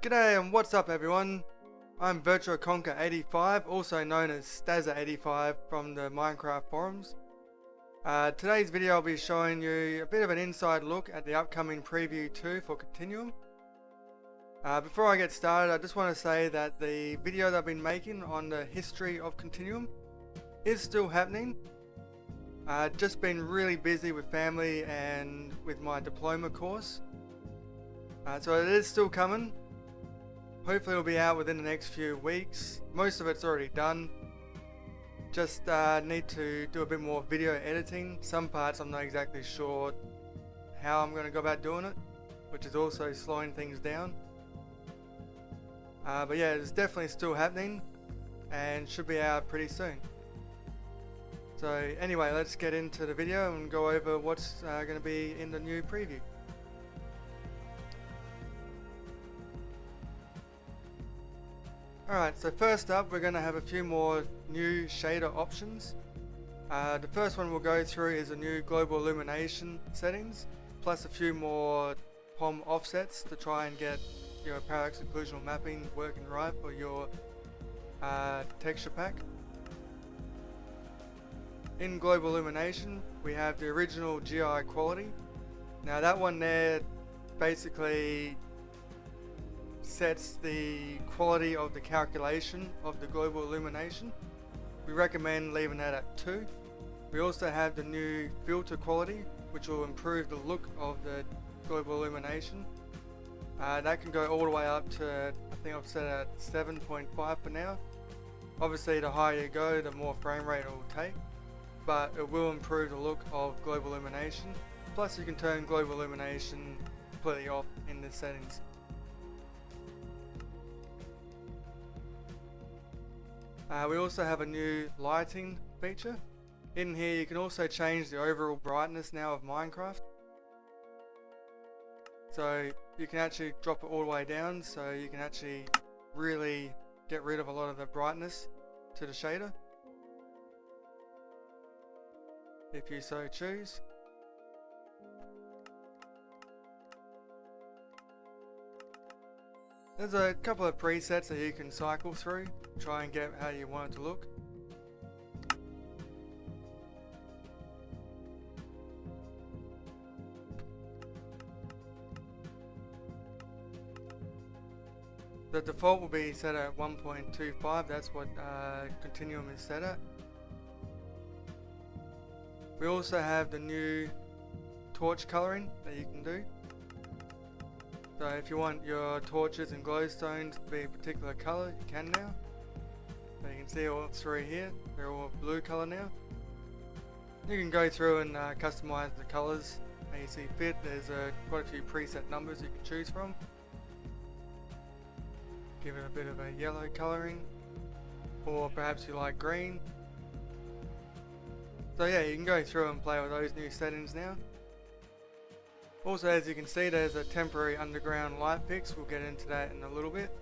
G'day and what's up everyone, I'm VirtualConquer85, also known as Stazza85 from the Minecraft forums. Today's video I'll be showing you a bit of an inside look at the upcoming preview 2 for Continuum. Before I get started, I just want to say that the video that I've been making on the history of Continuum is still happening. Just been really busy with family and with my diploma course. So it is still coming. Hopefully it'll be out within the next few weeks. Most of it's already done. Just need to do a bit more video editing. Some parts I'm not exactly sure how I'm going to go about doing it, which is also slowing things down. But yeah, it's definitely still happening and should be out pretty soon. So anyway, let's get into the video and go over what's going to be in the new preview. Alright, so first up we're going to have a few more new shader options. The first one we'll go through is a new global illumination settings, plus a few more POM offsets to try and get your parallax occlusional mapping working right for your texture pack. In global illumination we have the original GI quality. Now that one there basically sets the quality of the calculation of the global illumination. We recommend leaving that at 2. We also have the new filter quality, which will improve the look of the global illumination. That can go all the way up to, I think I've set it at 7.5 for now. Obviously the higher you go, the more frame rate it will take, but it will improve the look of global illumination. Plus you can turn global illumination completely off in the settings. We also have a new lighting feature. In here you can also change the overall brightness now of Minecraft. So you can actually drop it all the way down, so you can actually really get rid of a lot of the brightness to the shader, if you so choose. There's a couple of presets that you can cycle through, try and get how you want it to look. The default will be set at 1.25, that's what Continuum is set at. We also have the new torch coloring that you can do. So if you want your torches and glowstones to be a particular colour, you can now. So you can see all three here, they're all blue colour now. You can go through and customise the colours how you see fit. There's quite a few preset numbers you can choose from. Give it a bit of a yellow colouring, or perhaps you like green. So yeah, you can go through and play with those new settings now. Also, as you can see, there's a temporary underground light fix. We'll get into that in a little bit.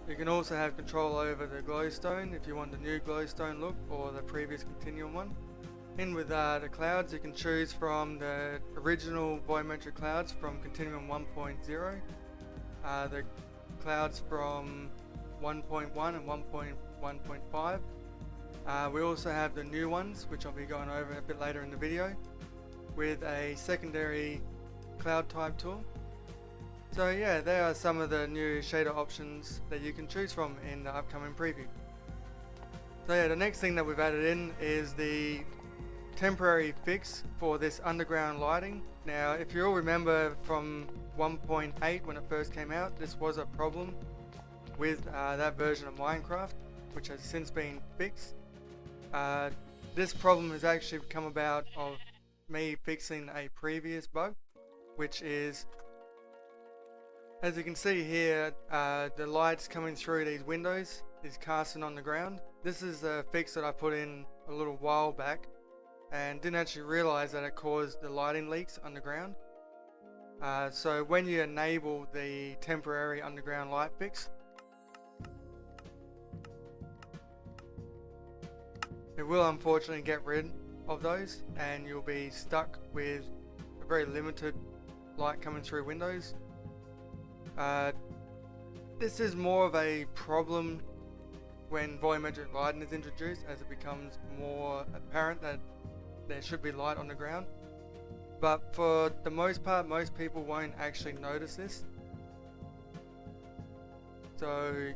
You can also have control over the glowstone if you want the new glowstone look or the previous Continuum one. In with the clouds, you can choose from the original Biometric Clouds from Continuum 1.0, the clouds from 1.1 and 1.1.5. We also have the new ones, which I'll be going over a bit later in the video, with a secondary cloud type tool. So yeah, there are some of the new shader options that you can choose from in the upcoming preview. So yeah, the next thing that we've added in is the temporary fix for this underground lighting. Now if you all remember from 1.8 when it first came out, this was a problem with that version of Minecraft, which has since been fixed. This problem has actually come about of me fixing a previous bug, which is, as you can see here, the lights coming through these windows is casting on the ground. This is a fix that I put in a little while back and didn't actually realize that it caused the lighting leaks underground. So when you enable the temporary underground light fix, it will unfortunately get rid of those and you'll be stuck with a very limited light coming through windows. This is more of a problem when volumetric lighting is introduced, as it becomes more apparent that there should be light on the ground. But for the most part, most people won't actually notice this. So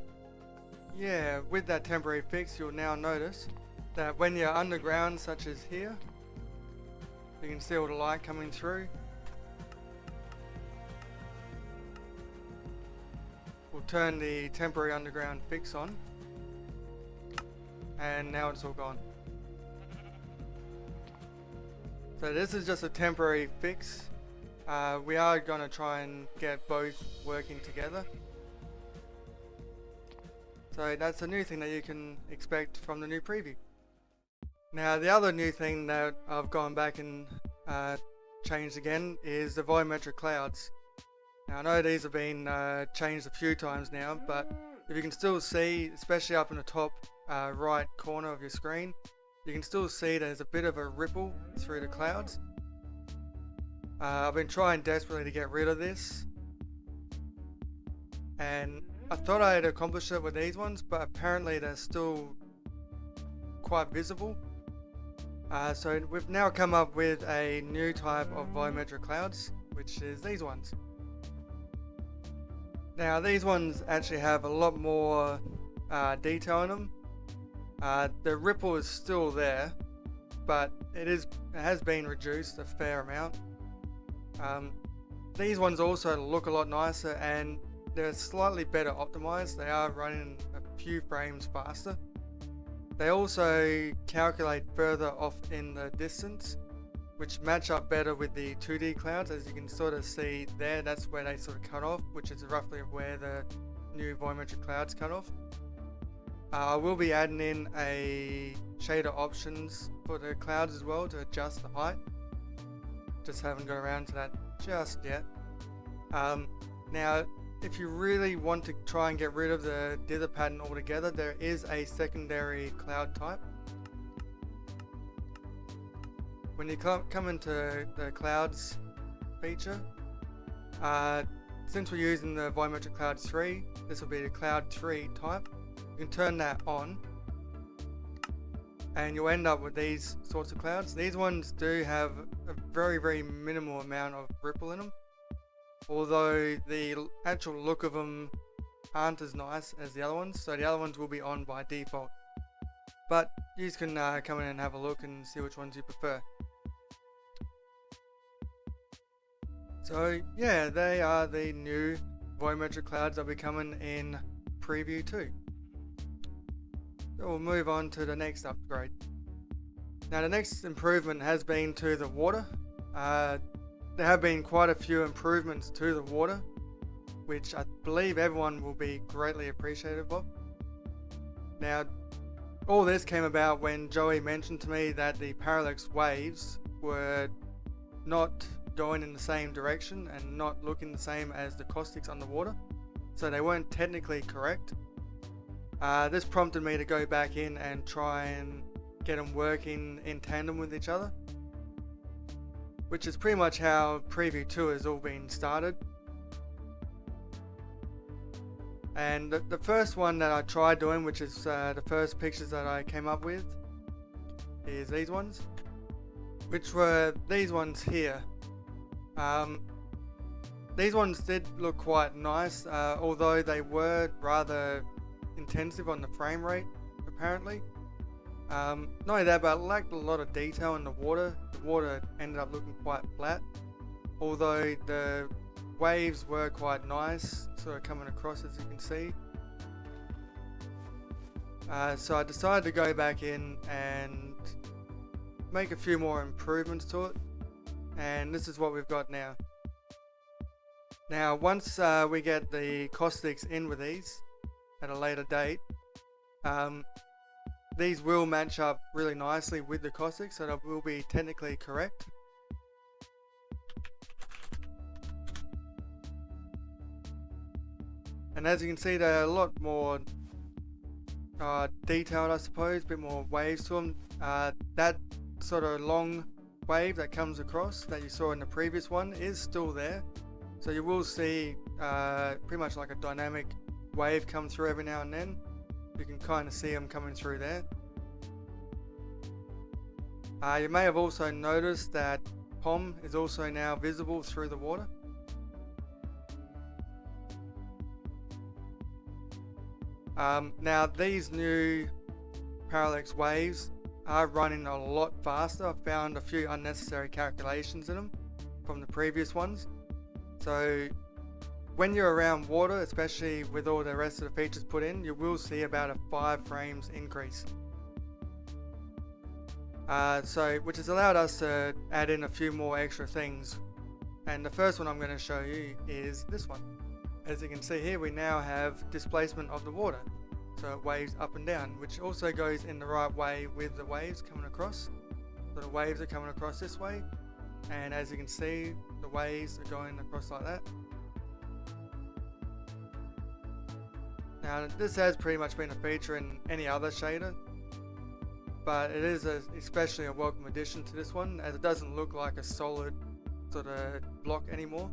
yeah, with that temporary fix, you'll now notice that when you're underground, such as here, you can see all the light coming through. We'll turn the temporary underground fix on, and now it's all gone. So this is just a temporary fix. We are going to try and get both working together. So that's a new thing that you can expect from the new preview. Now the other new thing that I've gone back and changed again is the Volumetric Clouds. Now I know these have been changed a few times now, but if you can still see, especially up in the top right corner of your screen, you can still see there's a bit of a ripple through the clouds. I've been trying desperately to get rid of this, and I thought I had accomplished it with these ones, but apparently they're still quite visible. So we've now come up with a new type of volumetric clouds, which is these ones. Now these ones actually have a lot more detail in them. The ripple is still there, but it has been reduced a fair amount. These ones also look a lot nicer, and they're slightly better optimized. They are running a few frames faster. They also calculate further off in the distance, which match up better with the 2D clouds. As you can sort of see there, that's where they sort of cut off, which is roughly where the new volumetric clouds cut off. I will be adding in a shader options for the clouds as well to adjust the height. Just haven't got around to that just yet. Now, if you really want to try and get rid of the dither pattern altogether, there is a secondary cloud type. When you come into the clouds feature, since we're using the Volumetric Cloud 3, this will be the Cloud 3 type. You can turn that on, and you'll end up with these sorts of clouds. These ones do have a very, very minimal amount of ripple in them, although the actual look of them aren't as nice as the other ones, so the other ones will be on by default. But you can come in and have a look and see which ones you prefer. So yeah, they are the new volumetric clouds that will be coming in Preview 2. So we'll move on to the next upgrade. Now the next improvement has been to the water. There have been quite a few improvements to the water, which I believe everyone will be greatly appreciative of. Now, all this came about when Joey mentioned to me that the parallax waves were not going in the same direction and not looking the same as the caustics on the water, so they weren't technically correct. This prompted me to go back in and try and get them working in tandem with each other, which is pretty much how Preview 2 has all been started. And the first one that I tried doing, which is the first pictures that I came up with, is these ones, which were these ones here. These ones did look quite nice, although they were rather intensive on the frame rate, apparently. Not only that, but it lacked a lot of detail in the water. The water ended up looking quite flat, although the waves were quite nice, sort of coming across, as you can see. So I decided to go back in and make a few more improvements to it, and this is what we've got now. Now once we get the caustics in with these at a later date, these will match up really nicely with the caustics, so they will be technically correct. And as you can see, they're a lot more detailed, I suppose, a bit more waves to them. That sort of long wave that comes across that you saw in the previous one is still there. So you will see pretty much like a dynamic wave come through every now and then. You can kind of see them coming through there. You may have also noticed that POM is also now visible through the water. Now these new parallax waves are running a lot faster. I've found a few unnecessary calculations in them from the previous ones. So when you're around water, especially with all the rest of the features put in, you will see about a 5 frames increase. Which has allowed us to add in a few more extra things. And the first one I'm going to show you is this one. As you can see here, we now have displacement of the water. So it waves up and down, which also goes in the right way with the waves coming across. So the waves are coming across this way, and as you can see, the waves are going across like that. Now this has pretty much been a feature in any other shader, but it is especially a welcome addition to this one, as it doesn't look like a solid sort of block anymore.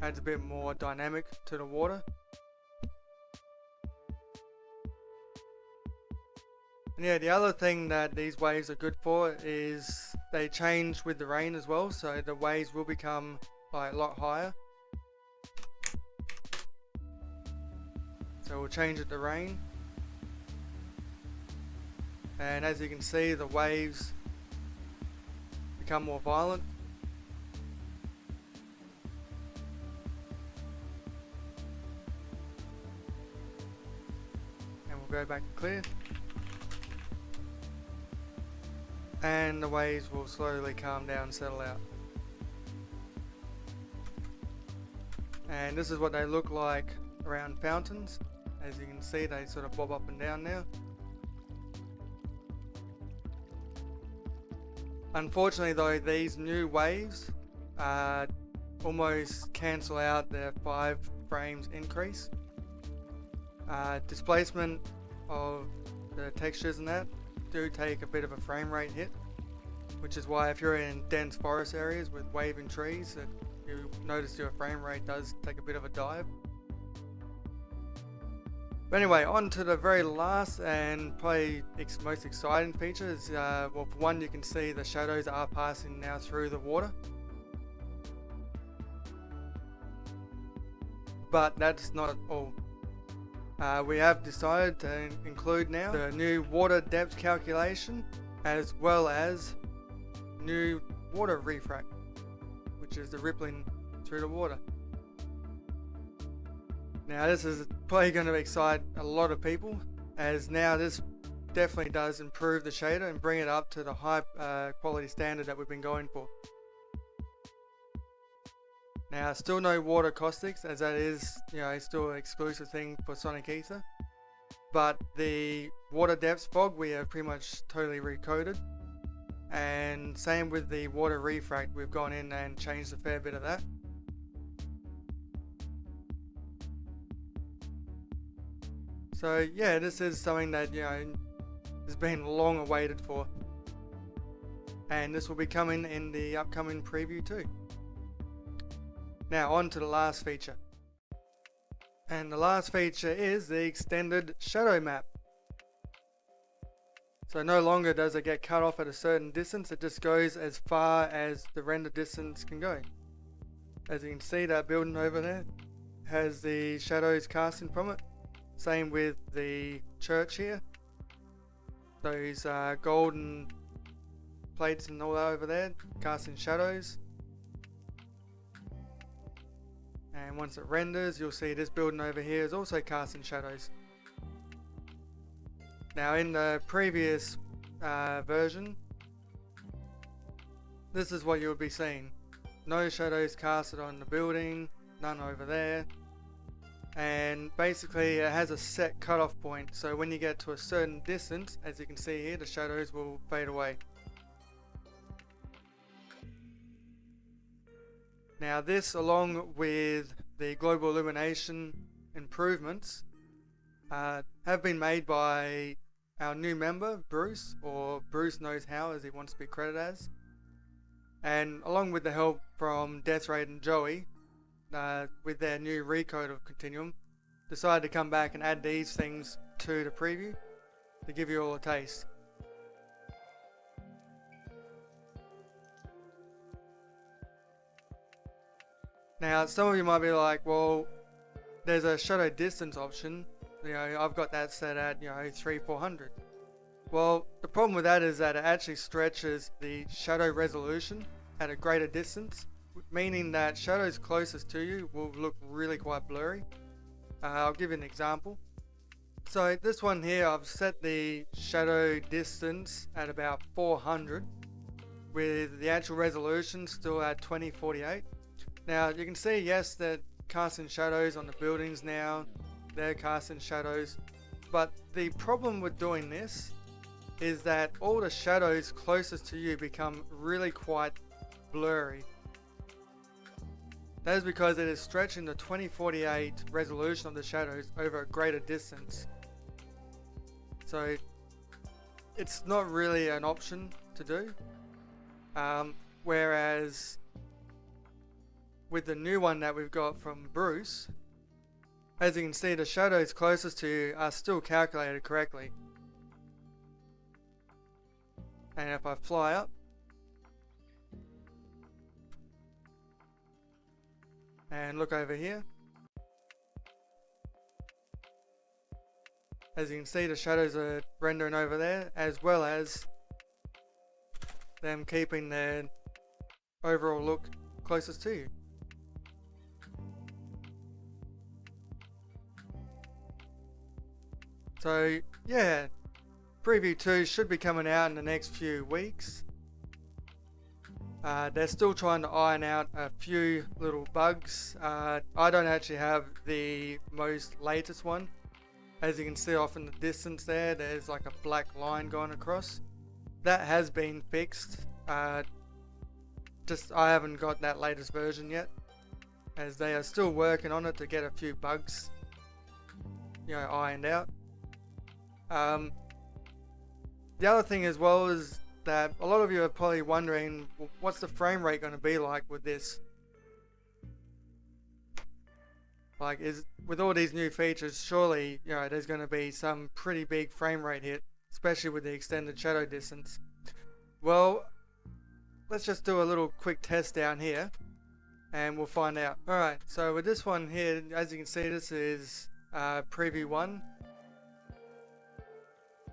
Adds a bit more dynamic to the water. And yeah, the other thing that these waves are good for is they change with the rain as well, so the waves will become like a lot higher. So we'll change it to rain. And as you can see, the waves become more violent. And we'll go back to clear. And the waves will slowly calm down and settle out. And this is what they look like around fountains. As you can see, they sort of bob up and down now. Unfortunately though, these new waves almost cancel out the 5 frames increase. Displacement of the textures and that do take a bit of a frame rate hit, which is why if you're in dense forest areas with waving trees, you notice your frame rate does take a bit of a dive. But anyway, on to the very last and probably most exciting feature is, well, for one, you can see the shadows are passing now through the water. But that's not all. We have decided to include now the new water depth calculation, as well as new water refract, which is the rippling through the water. Now this is probably going to excite a lot of people, as now this definitely does improve the shader and bring it up to the high quality standard that we've been going for. Now still no water caustics, as that is, still an exclusive thing for Sonic Ether. But the water depth fog we have pretty much totally recoded. And same with the water refract, we've gone in and changed a fair bit of that. So yeah, this is something that has been long awaited for, and this will be coming in the upcoming preview too. Now on to the last feature, and the last feature is the extended shadow map. So no longer does it get cut off at a certain distance, it just goes as far as the render distance can go. As you can see, that building over there has the shadows casting from it. Same with the church here. Those golden plates and all that over there, casting shadows. And once it renders, you'll see this building over here is also casting shadows. Now in the previous version, this is what you'll be seeing. No shadows casted on the building, none over there. And basically it has a set cutoff point, so when you get to a certain distance, as you can see here, the shadows will fade away. Now this, along with the global illumination improvements, have been made by our new member, Bruce, or Bruce Knows How as he wants to be credited as. And along with the help from Death Raid and Joey, with their new recode of Continuum, decided to come back and add these things to the preview to give you all a taste. Now, some of you might be like, well, there's a shadow distance option. I've got that set at 300-400. Well, the problem with that is that it actually stretches the shadow resolution at a greater distance, meaning that shadows closest to you will look really quite blurry. I'll give you an example. So this one here, I've set the shadow distance at about 400 with the actual resolution still at 2048. Now you can see, yes, that casting shadows on the buildings now, they're casting shadows, but the problem with doing this is that all the shadows closest to you become really quite blurry. That is because it is stretching the 2048 resolution of the shadows over a greater distance. So it's not really an option to do. Whereas with the new one that we've got from Bruce, as you can see, the shadows closest to you are still calculated correctly. And if I fly up and look over here, as you can see, the shadows are rendering over there, as well as them keeping their overall look closest to you. So yeah, Preview 2 should be coming out in the next few weeks. They're still trying to iron out a few little bugs. I don't actually have the most latest one. As you can see off in the distance there, there's like a black line going across. That has been fixed. I haven't got that latest version yet, as they are still working on it to get a few bugs ironed out. The other thing as well is that a lot of you are probably wondering, well, what's the frame rate going to be like with this? Like, with all these new features, surely there's going to be some pretty big frame rate hit, especially with the extended shadow distance. Well, let's just do a little quick test down here and we'll find out. Alright, so with this one here, as you can see, this is Preview 1.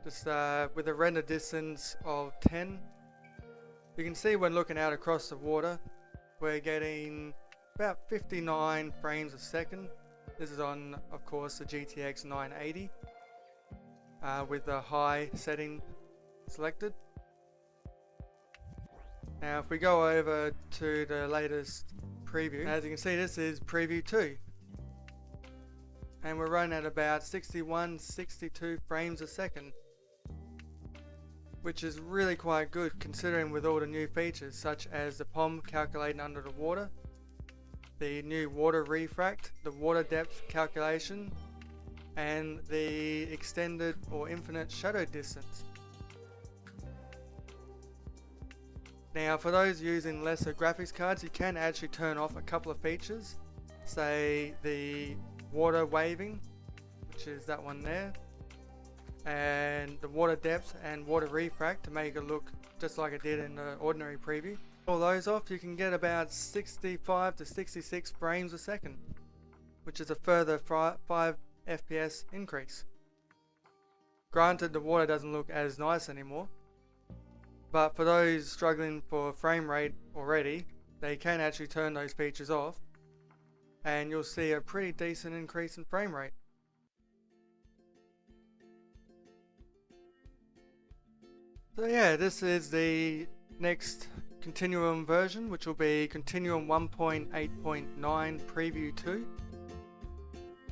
Just with a render distance of 10. You can see when looking out across the water, we're getting about 59 frames a second. This is on, of course, the GTX 980 with the high setting selected. Now if we go over to the latest preview, as you can see, this is Preview 2. And we're running at about 61-62 frames a second, which is really quite good considering with all the new features such as the POM calculating under the water, the new water refract, the water depth calculation, and the extended or infinite shadow distance. Now for those using lesser graphics cards, you can actually turn off a couple of features, say the water waving, which is that one there, and the water depth and water refract to make it look just like it did in the ordinary preview. All those off, you can get about 65 to 66 frames a second, which is a further 5 FPS increase. Granted, the water doesn't look as nice anymore, but for those struggling for frame rate already, they can actually turn those features off and you'll see a pretty decent increase in frame rate. So yeah, this is the next Continuum version, which will be Continuum 1.8.9 Preview 2.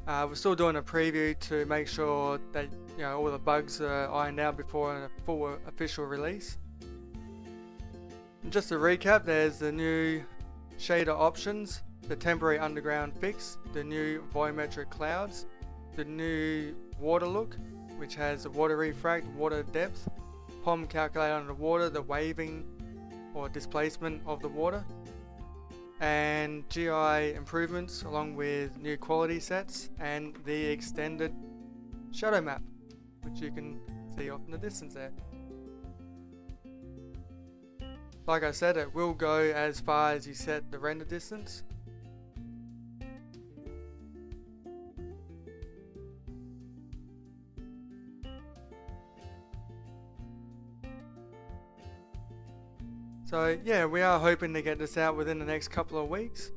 We're still doing a preview to make sure that all the bugs are ironed out before a full official release. And just to recap, there's the new shader options, the Tempory underground fix, the new Biometric Clouds, the new water look, which has the water refract, water depth, POM calculator underwater, the waving or displacement of the water, and GI improvements along with new quality sets and the extended shadow map, which you can see off in the distance there. Like I said, it will go as far as you set the render distance. So yeah, we are hoping to get this out within the next couple of weeks.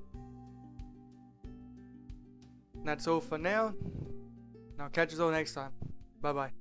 And that's all for now. And I'll catch you all next time. Bye bye.